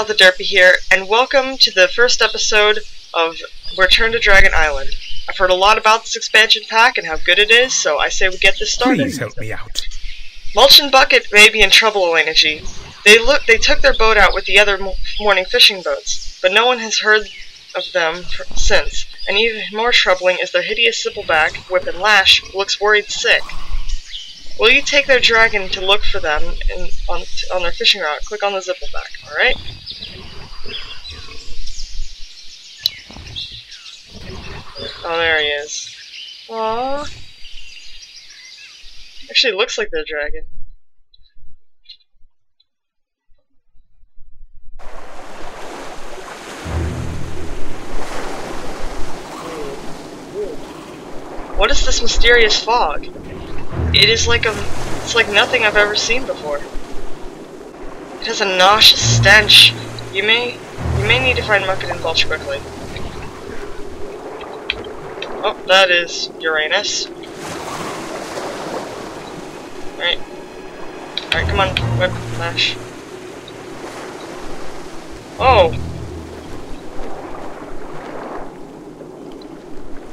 The Derpy here, and welcome to the first episode of Return to Dragon Island. I've heard a lot about this expansion pack and how good it is, so I say we get this started. Please help me out. Mulch and Bucket may be in trouble, Elena G. They took their boat out with the other morning fishing boats, but no one has heard of them since, and even more troubling is their hideous Sippleback, Whip and Lash, who looks worried sick. Will you take their dragon to look for them on their fishing route? Click on the Zippleback, alright? Oh, there he is. Aww. Actually, it looks like their dragon. What is this mysterious fog? It's like nothing I've ever seen before. It has a nauseous stench. You may need to find Mucket and Mulch quickly. Oh, that is Uranus. Alright. Alright, come on, Whip, Lash. Oh!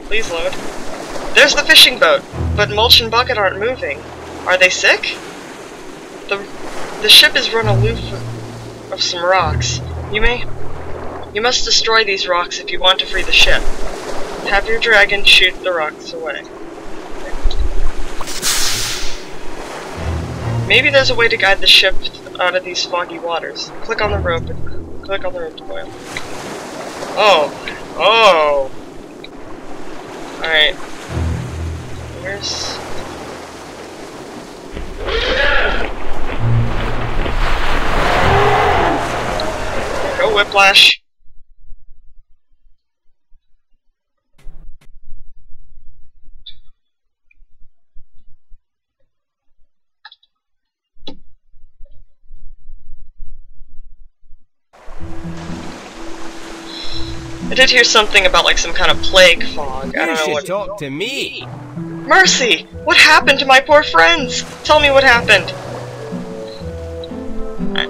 Please load. There's the fishing boat, but Mulch and Bucket aren't moving. Are they sick? The ship is run aloof of some rocks. You must destroy these rocks if you want to free the ship. Have your dragon shoot the rocks away. Maybe there's a way to guide the ship out of these foggy waters. Click on the rope and click on the rope to coil. Oh. Oh. Alright. Where's... Go Whiplash. I did hear something about like some kind of plague fog. I don't know what. Talk to me. Mercy! What happened to my poor friends? Tell me what happened.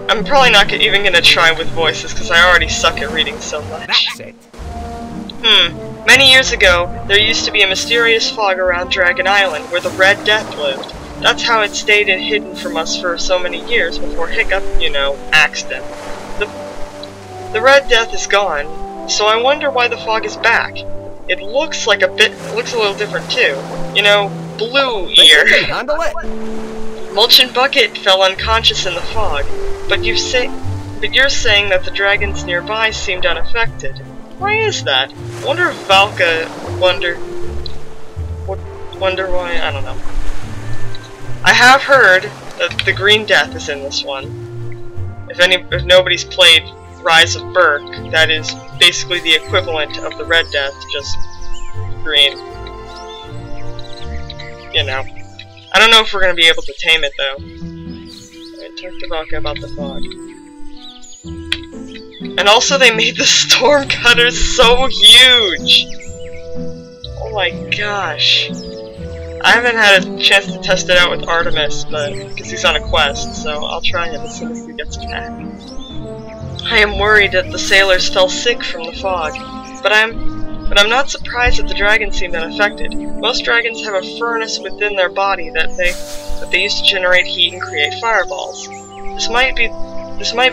I'm probably not even gonna try with voices because I already suck at reading so much. That's it. Many years ago, there used to be a mysterious fog around Dragon Island where the Red Death lived. That's how it stayed hidden from us for so many years before Hiccup, axed him. The Red Death is gone, so I wonder why the fog is back. It looks a little different too. Blue ear. Handle it. Mulch and Bucket fell unconscious in the fog, but you're saying that the dragons nearby seemed unaffected. Why is that? I wonder if Valka wonder why. I don't know. I have heard that the Green Death is in this one. If nobody's played Rise of Berk, that is basically the equivalent of the Red Death, just green. I don't know if we're gonna be able to tame it though. Alright, talk to Valka about the fog. And also they made the storm cutters so huge! Oh my gosh. I haven't had a chance to test it out with Artemis, because he's on a quest, so I'll try him as soon as he gets back. I am worried that the sailors fell sick from the fog, but I'm not surprised that the dragons seemed unaffected. Most dragons have a furnace within their body that they use to generate heat and create fireballs. This might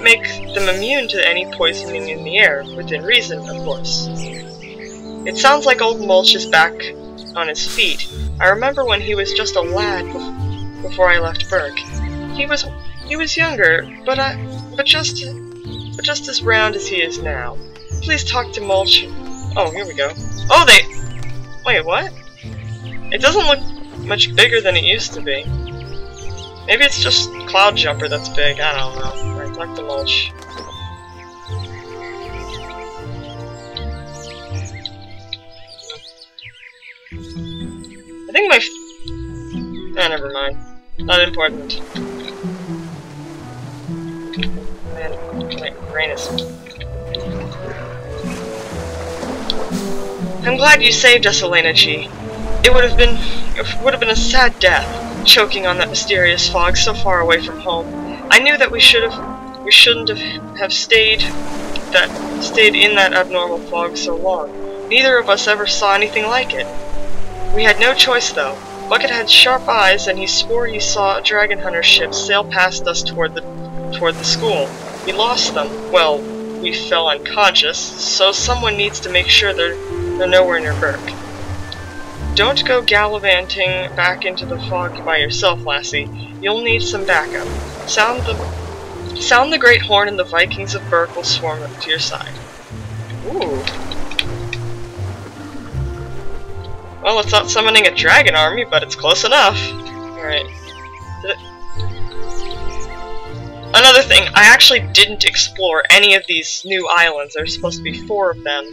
make them immune to any poisoning in the air, within reason, of course. It sounds like old Mulch is back on his feet. I remember when he was just a lad before I left Berk. He was younger, but just as round as he is now. Please talk to Mulch. Oh, here we go. Oh, wait, what? It doesn't look much bigger than it used to be. Maybe it's just Cloud Jumper that's big, I don't know. Alright, talk to Mulch. I think never mind. Not important. Uranus. I'm glad you saved us, Elena G. It would have been a sad death, choking on that mysterious fog so far away from home. I knew that we should have we shouldn't have stayed in that abnormal fog so long. Neither of us ever saw anything like it. We had no choice, though. Bucket had sharp eyes, and he swore he saw a dragon hunter ship sail past us toward the school. We lost them. Well, we fell unconscious, so someone needs to make sure they're nowhere near Burke. Don't go gallivanting back into the fog by yourself, lassie. You'll need some backup. Sound the great horn, and the Vikings of Burke will swarm up to your side. Ooh. Well, it's not summoning a dragon army, but it's close enough. Alright. Another thing, I actually didn't explore any of these new islands. There's supposed to be 4 of them.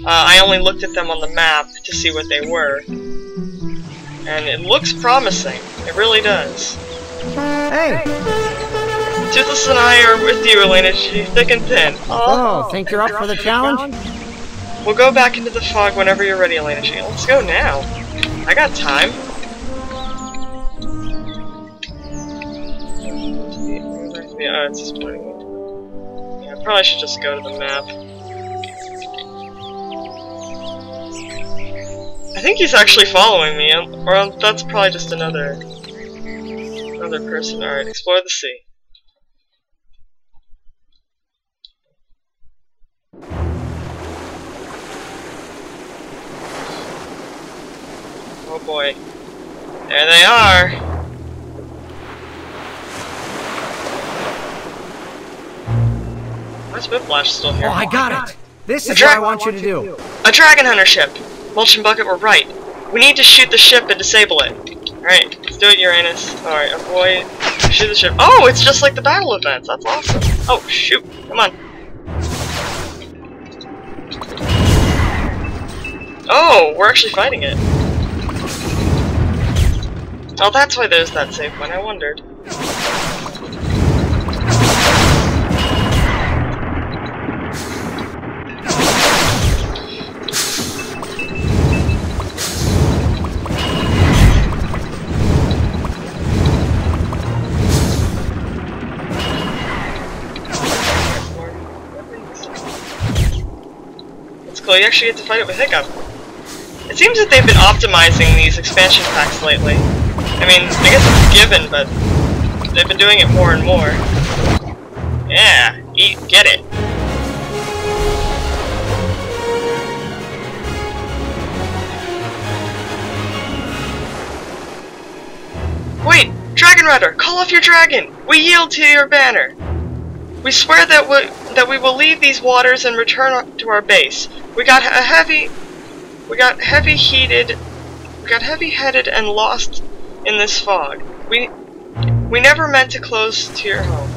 I only looked at them on the map to see what they were. And it looks promising. It really does. Hey! Toothless and I are with you, Elena G, thick and thin. Oh, think you're up for the challenge? We'll go back into the fog whenever you're ready, Elena G. Let's go now. I got time. Yeah, it's just pointing. Yeah, I probably should just go to the map. I think he's actually following me, or that's probably just another person. Alright, explore the sea. Oh boy. There they are! Why's Whiplash still here? Oh, I got it! This is what I want you to do. A dragon hunter ship! Mulch and Bucket were right. We need to shoot the ship and disable it. Alright, let's do it, Uranus. Alright, avoid. Shoot the ship. Oh, it's just like the battle events. That's awesome. Oh, shoot. Come on. Oh, we're actually fighting it. Oh, that's why there's that save point. I wondered. That's cool. You actually get to fight it with Hiccup. It seems that they've been optimizing these expansion packs lately. I mean, I guess it's a given, but they've been doing it more and more. Yeah, get it. Wait, Dragon Rider, call off your dragon! We yield to your banner. We swear that we will leave these waters and return to our base. We got heavy-headed and lost in this fog. We never meant to close to your home.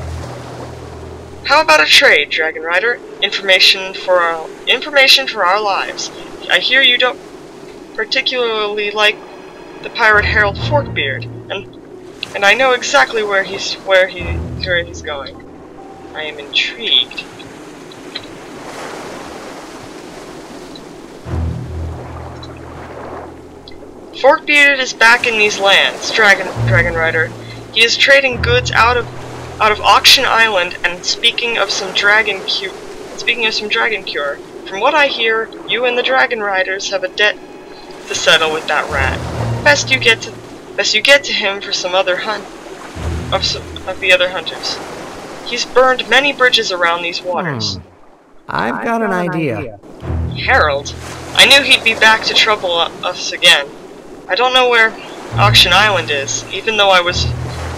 How about a trade, Dragon Rider? Information for our lives. I hear you don't particularly like the pirate Harold Forkbeard, and I know exactly where he's going. I am intrigued. Forkbeard is back in these lands, Dragon Rider. He is trading goods out of Auction Island and speaking of some dragon cure. From what I hear, you and the Dragon Riders have a debt to settle with that rat. Best you get to him for some other of the other hunters. He's burned many bridges around these waters. I've got an idea. Harold? I knew he'd be back to trouble us again. I don't know where Auction Island is, even though I was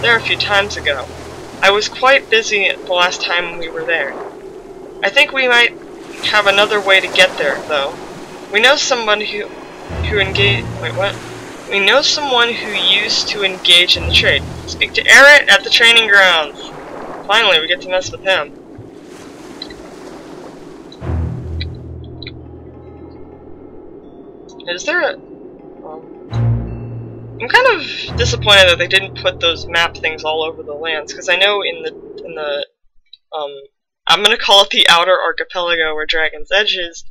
there a few times ago. I was quite busy the last time we were there. I think we might have another way to get there, though. We know someone who We know someone who used to engage in the trade. Speak to Eret at the training grounds. Finally, we get to mess with him. Is there a... I'm kind of disappointed that they didn't put those map things all over the lands, because I know in the I'm gonna call it the outer archipelago where Dragon's Edge is,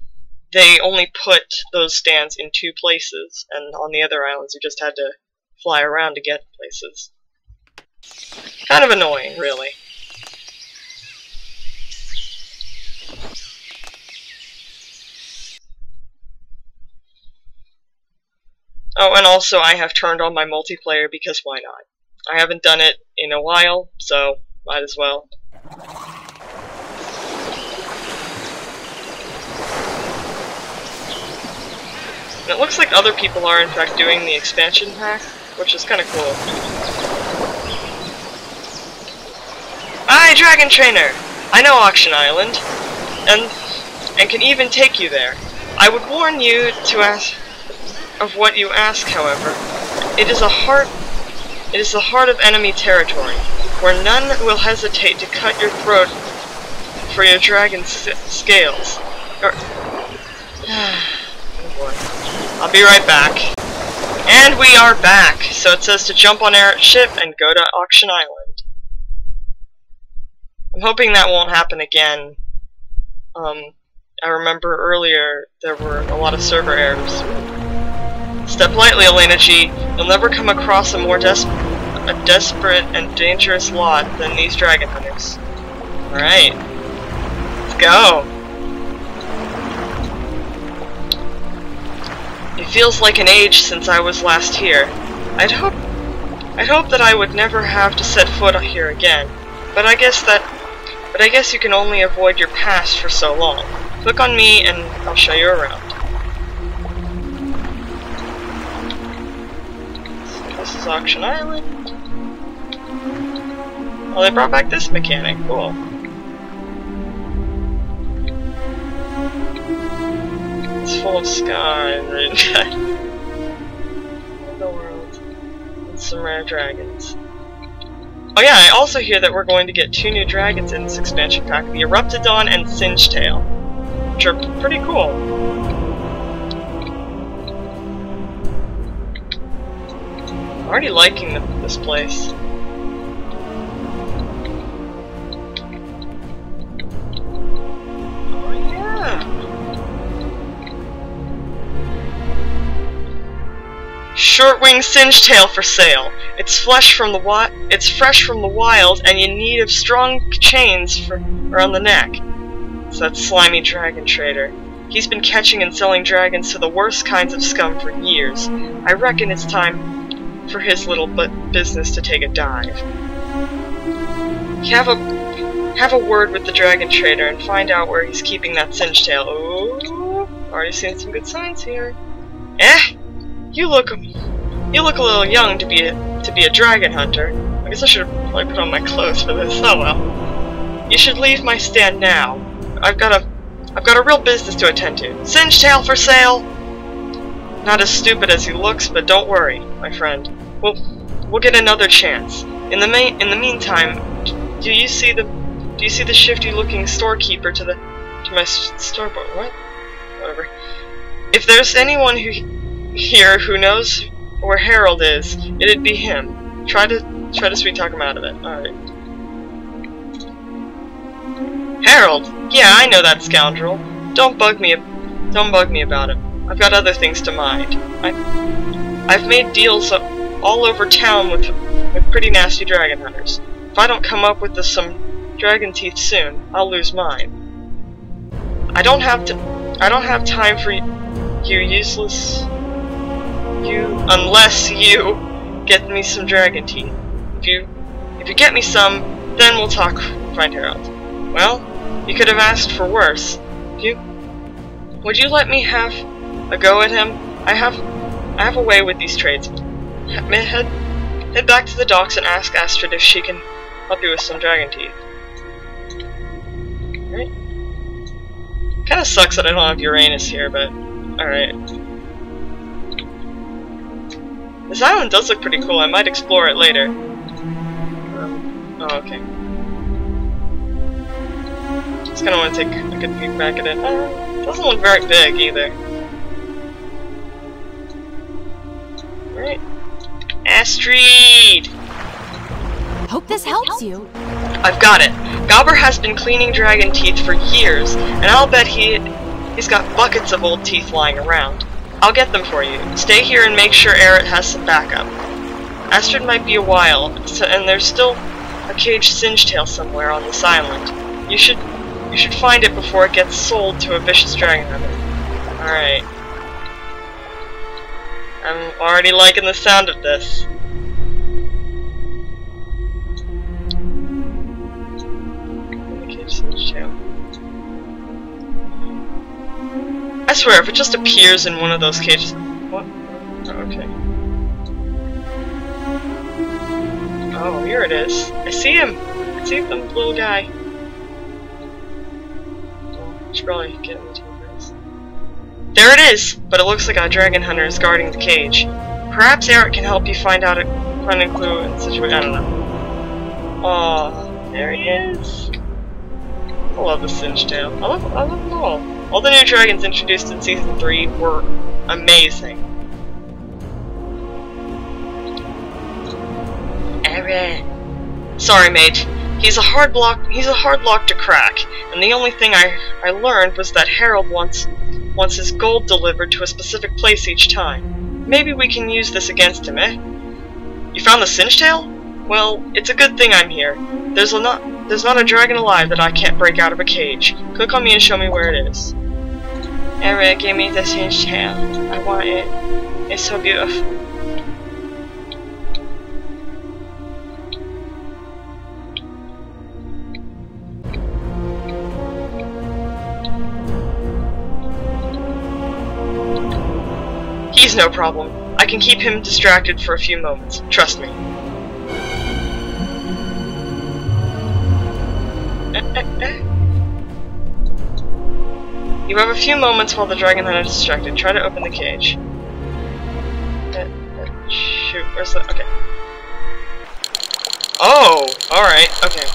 they only put those stands in 2 places, and on the other islands you just had to fly around to get places. Kind of annoying, really. Oh, and also I have turned on my multiplayer because why not? I haven't done it in a while, so might as well. And it looks like other people are in fact doing the expansion pack, which is kind of cool. Hi, Dragon Trainer! I know Auction Island, and can even take you there. I would warn you to ask of what you ask, however. It is the heart of enemy territory, where none will hesitate to cut your throat for your dragon scales. I'll be right back. And we are back! So it says to jump on Eric's ship and go to Auction Island. I'm hoping that won't happen again. I remember earlier there were a lot of server errors. Step lightly, Elena G. You'll never come across a more desperate and dangerous lot than these dragon hunters. Alright. Let's go! It feels like an age since I was last here. I'd hope that I would never have to set foot here again. But I guess you can only avoid your past for so long. Click on me and I'll show you around. So this is Auction Island. Oh, they brought back this mechanic. Cool. It's full of sky and the world. And some rare dragons. Oh yeah, I also hear that we're going to get 2 new dragons in this expansion pack, the Eruptodon and Singetail, which are pretty cool. I'm already liking this place. Oh yeah! Short-winged Singetail for sale. It's fresh from the wild, and you need of strong chains around the neck. It's that slimy dragon trader. He's been catching and selling dragons to the worst kinds of scum for years. I reckon it's time for his little business to take a dive. Have a word with the dragon trader and find out where he's keeping that Singetail. Ooh, already seen some good signs here. You look a little young to be a dragon hunter. I guess I should have probably put on my clothes for this. Oh well. You should leave my stand now. I've got a real business to attend to. Singetail for sale. Not as stupid as he looks, but don't worry, my friend. We'll get another chance. In the meantime, do you see the shifty-looking storekeeper to my storeboard? What? Whatever. If there's anyone here who knows where Harold is, it'd be him. Try to sweet talk him out of it. Alright. Harold! Yeah, I know that scoundrel. Don't bug me about him. I've got other things to mind. I've made deals all over town with pretty nasty dragon hunters. If I don't come up with some dragon teeth soon, I'll lose mine. I don't have time for you useless. Unless you get me some dragon teeth. If you get me some, then we'll talk, find Harold. Well, you could have asked for worse. Would you let me have a go at him? I have a way with these tradesmen. Head back to the docks and ask Astrid if she can help you with some dragon teeth. Alright. Kinda sucks that I don't have Uranus here, but alright. This island does look pretty cool. I might explore it later. Oh, okay. Just kinda want to take a good peek back at it. It doesn't look very big either. Alright. Astrid! Hope this helps you. I've got it. Gobber has been cleaning dragon teeth for years, and I'll bet he's got buckets of old teeth lying around. I'll get them for you. Stay here and make sure Eric has some backup. Astrid might be a while, and there's still a caged Singetail somewhere on this island. You should find it before it gets sold to a vicious dragon hunter. Alright. I'm already liking the sound of this. I swear, if it just appears in one of those cages... What? Oh, okay. Oh, here it is. I see him! I see the little guy. Oh, I should probably get him into this. There it is! But it looks like a dragon hunter is guarding the cage. Perhaps Eric can help you find a clue in the situation. I don't know. Oh, there he is. I love the Singed Tail. I love them all. All the new dragons introduced in Season 3 were amazing. Eric. Sorry, mate. He's a hard lock to crack, and the only thing I learned was that Harold wants his gold delivered to a specific place each time. Maybe we can use this against him, eh? You found the Singed Tail? Well, it's a good thing I'm here. There's not a dragon alive that I can't break out of a cage. Click on me and show me where it is. Eric, give me the Singed Tail. I want it. It's so beautiful. He's no problem. I can keep him distracted for a few moments. Trust me. You have a few moments while the dragon hunter is distracted. Try to open the cage. Shoot, where's the... Okay. Oh! Alright, okay.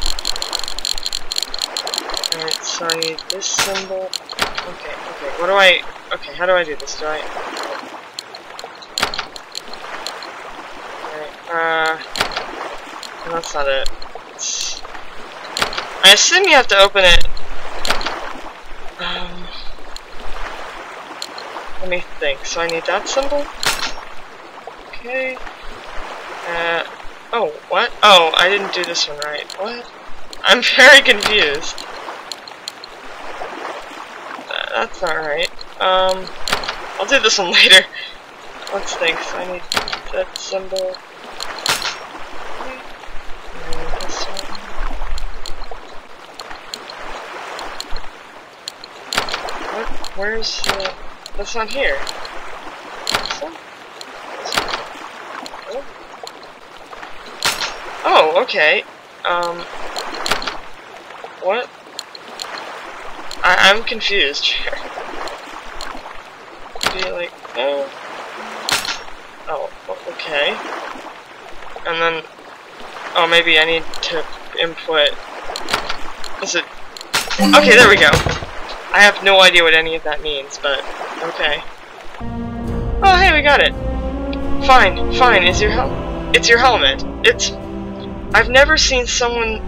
Alright, so I need this symbol. Okay, what do I... Okay, how do I do this? Do I... Alright, that's not it. I assume you have to open it. Let me think. So I need that symbol? Okay. Oh, what? Oh, I didn't do this one right. What? I'm very confused. That's not right. I'll do this one later. Let's think. So I need that symbol. This one. What? Where's the... That's not here. This one? Oh. Oh, okay. What? I'm confused here. Do you like... Oh. Oh, okay. And then... Oh, maybe I need to input... Is it... Okay, there we go. I have no idea what any of that means, but... Okay. Oh, hey, we got it! Fine, it's your helmet. I've never seen someone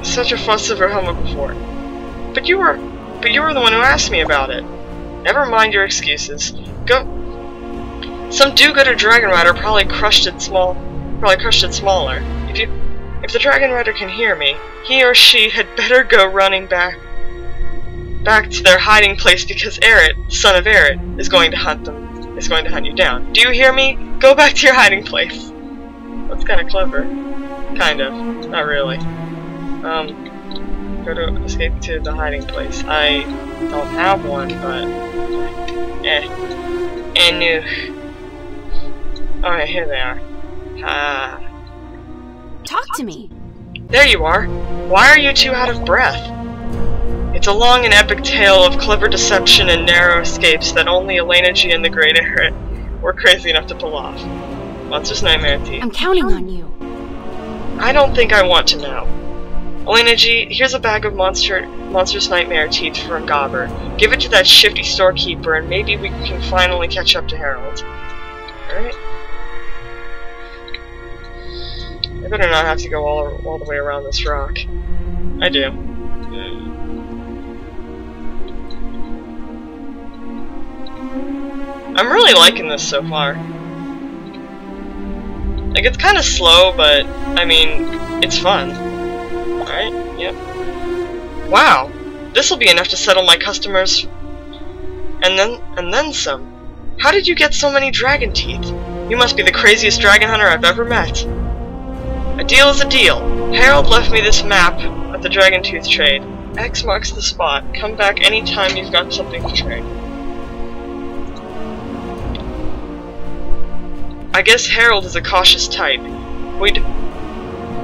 such a fuss over helmet before. But you were the one who asked me about it. Never mind your excuses. Go. Some do-gooder dragon rider probably crushed it smaller. If the dragon rider can hear me, he or she had better go running back to their hiding place, because Eret, son of Eret, is going to hunt you down. Do you hear me? Go back to your hiding place. That's kind of clever. Kind of. Not really. Go to escape to the hiding place. I don't have one, but... no. Alright, here they are. Talk to me. There you are. Why are you two out of breath? It's a long and epic tale of clever deception and narrow escapes that only Elena G and the Great Eret were crazy enough to pull off. Monster's Nightmare Teeth. I'm counting on you. I don't think I want to know. Elena G, here's a bag of Monster's Nightmare Teeth from Gobber. Give it to that shifty storekeeper and maybe we can finally catch up to Harold. Alright. I better not have to go all the way around this rock. I do. I'm really liking this so far. Like, it's kind of slow, but, I mean, it's fun. Alright, yep. Wow, this'll be enough to settle my customers. And then some. How did you get so many dragon teeth? You must be the craziest dragon hunter I've ever met. A deal is a deal. Harold left me this map at the Dragon Tooth trade. X marks the spot. Come back anytime you've got something to trade. I guess Harold is a cautious type. We'd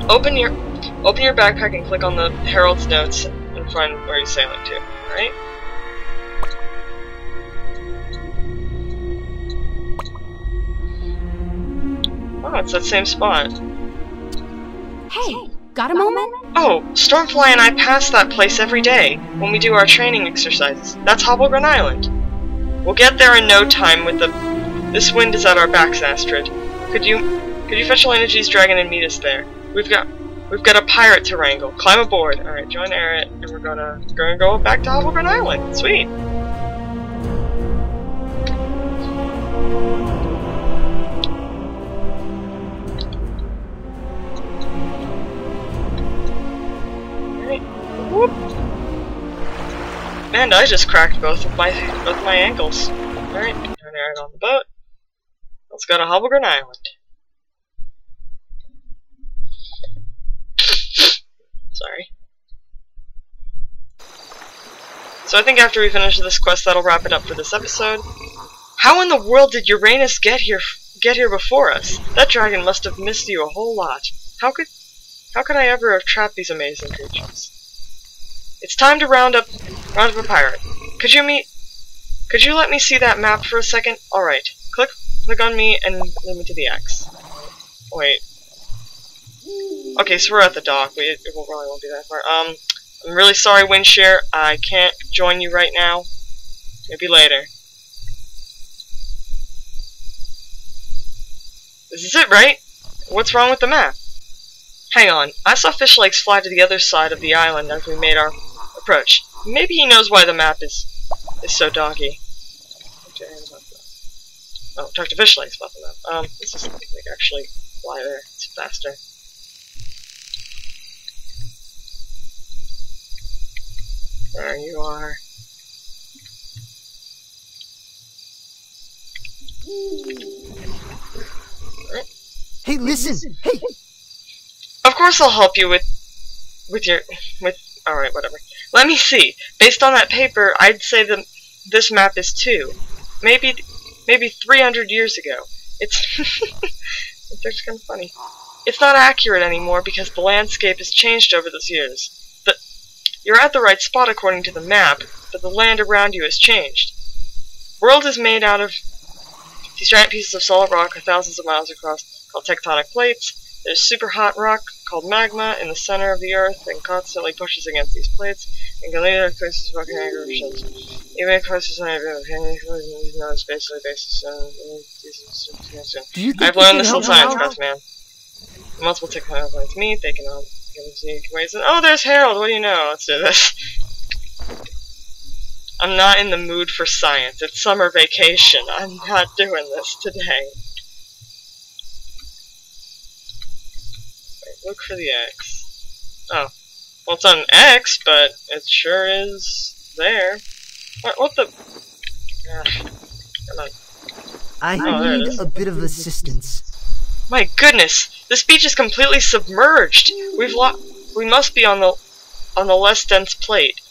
open your backpack and click on the Harold's notes and find where he's sailing to, right? Oh, it's that same spot. Hey, got a moment? Oh, Stormfly and I pass that place every day when we do our training exercises. That's Hobblegren Island. We'll get there in no time with the... This wind is at our backs, Astrid. Could you fetch Elena's dragon and meet us there? We've got a pirate to wrangle. Climb aboard. Alright, join Eret, and we're gonna go back to Hobblegren Island. Sweet. Whoop. Man, I just cracked both my ankles. Alright, turn Eret on the boat. Let's go to Hobblegren Island. Sorry. So I think after we finish this quest, that'll wrap it up for this episode. How in the world did Uranus get here before us? That dragon must have missed you a whole lot. How could I ever have trapped these amazing creatures? It's time to round up a pirate. Could you let me see that map for a second? Alright. Click on me and lead me to the X. Wait. Okay, so we're at the dock. It probably won't be that far. I'm really sorry, Windshear. I can't join you right now. Maybe later. This is it, right? What's wrong with the map? Hang on. I saw fish legs fly to the other side of the island as we made our approach. Maybe he knows why the map is so doggy. Oh, talk to fish legs about the map. Let's just actually fly there. It's faster. There you are. Hey, listen! Hey! Of course I'll help you with alright, whatever. Let me see. Based on that paper, I'd say that this map is 2. Maybe 300 years ago. It's that's kind of funny. It's not accurate anymore because the landscape has changed over those years. But you're at the right spot according to the map, but the land around you has changed. World is made out of these giant pieces of solid rock thousands of miles across called tectonic plates. There's super hot rock called magma in the center of the earth and constantly pushes against these plates and can lead to places of fucking aggressions. Even places on it's basically based on I've learned this in science class, man. Multiple tectonic plates meet, they can all see ways. Oh, there's Harold, what do you know? Let's do this. I'm not in the mood for science. It's summer vacation. I'm not doing this today. Look for the X. Oh. Well, it's on X, but it sure is there. What the... come on. I need a bit of assistance. My goodness! This beach is completely submerged! We must be on the less dense plate.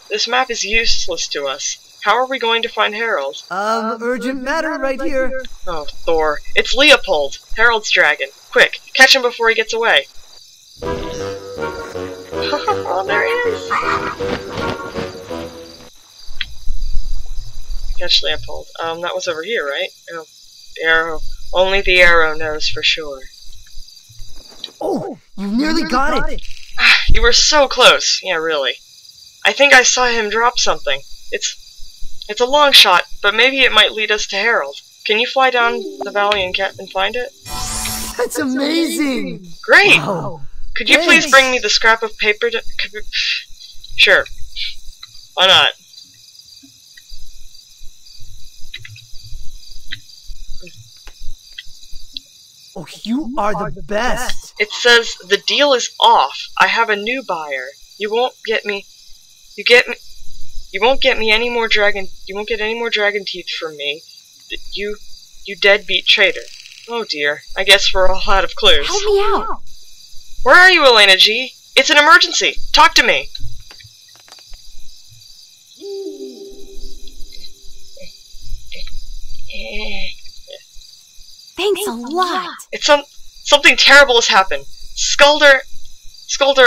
This map is useless to us. How are we going to find Harold? Urgent matter right here. Oh, Thor. It's Leopold, Harold's dragon. Quick, catch him before he gets away. Oh, there he is. Catch Leopold. That was over here, right? Oh, the arrow. Only the arrow knows for sure. Oh, you nearly got it. You were so close. Yeah, really. I think I saw him drop something. It's a long shot, but maybe it might lead us to Harold. Can you fly down the valley and find it? That's amazing! Great! Wow. Could you please bring me the scrap of paper to... Sure. Why not? Oh, you are the best! It says, the deal is off. I have a new buyer. You won't get any more dragon teeth from me. You deadbeat traitor. Oh dear, I guess we're all out of clues. Help me out. Where are you, Elena G? It's an emergency. Talk to me. Thanks a lot. It's something terrible has happened. Skulder,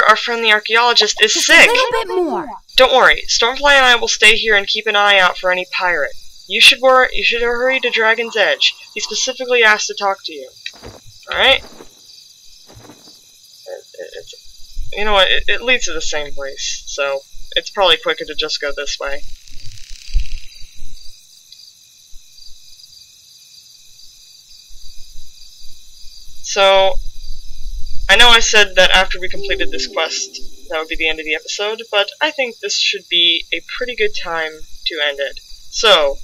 our friendly archaeologist, is sick. A little bit more. Don't worry. Stormfly and I will stay here and keep an eye out for any pirate. You should hurry to Dragon's Edge. He specifically asked to talk to you. Alright? You know what? It leads to the same place, so it's probably quicker to just go this way. So, I know I said that after we completed this quest, that would be the end of the episode, but I think this should be a pretty good time to end it. So,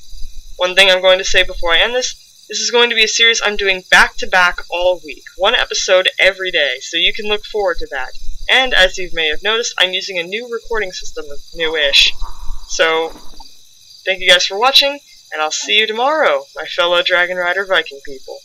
one thing I'm going to say before I end this is going to be a series I'm doing back-to-back all week. One episode every day, so you can look forward to that. And, as you may have noticed, I'm using a new recording system, new-ish. So, thank you guys for watching, and I'll see you tomorrow, my fellow Dragon Rider Viking people.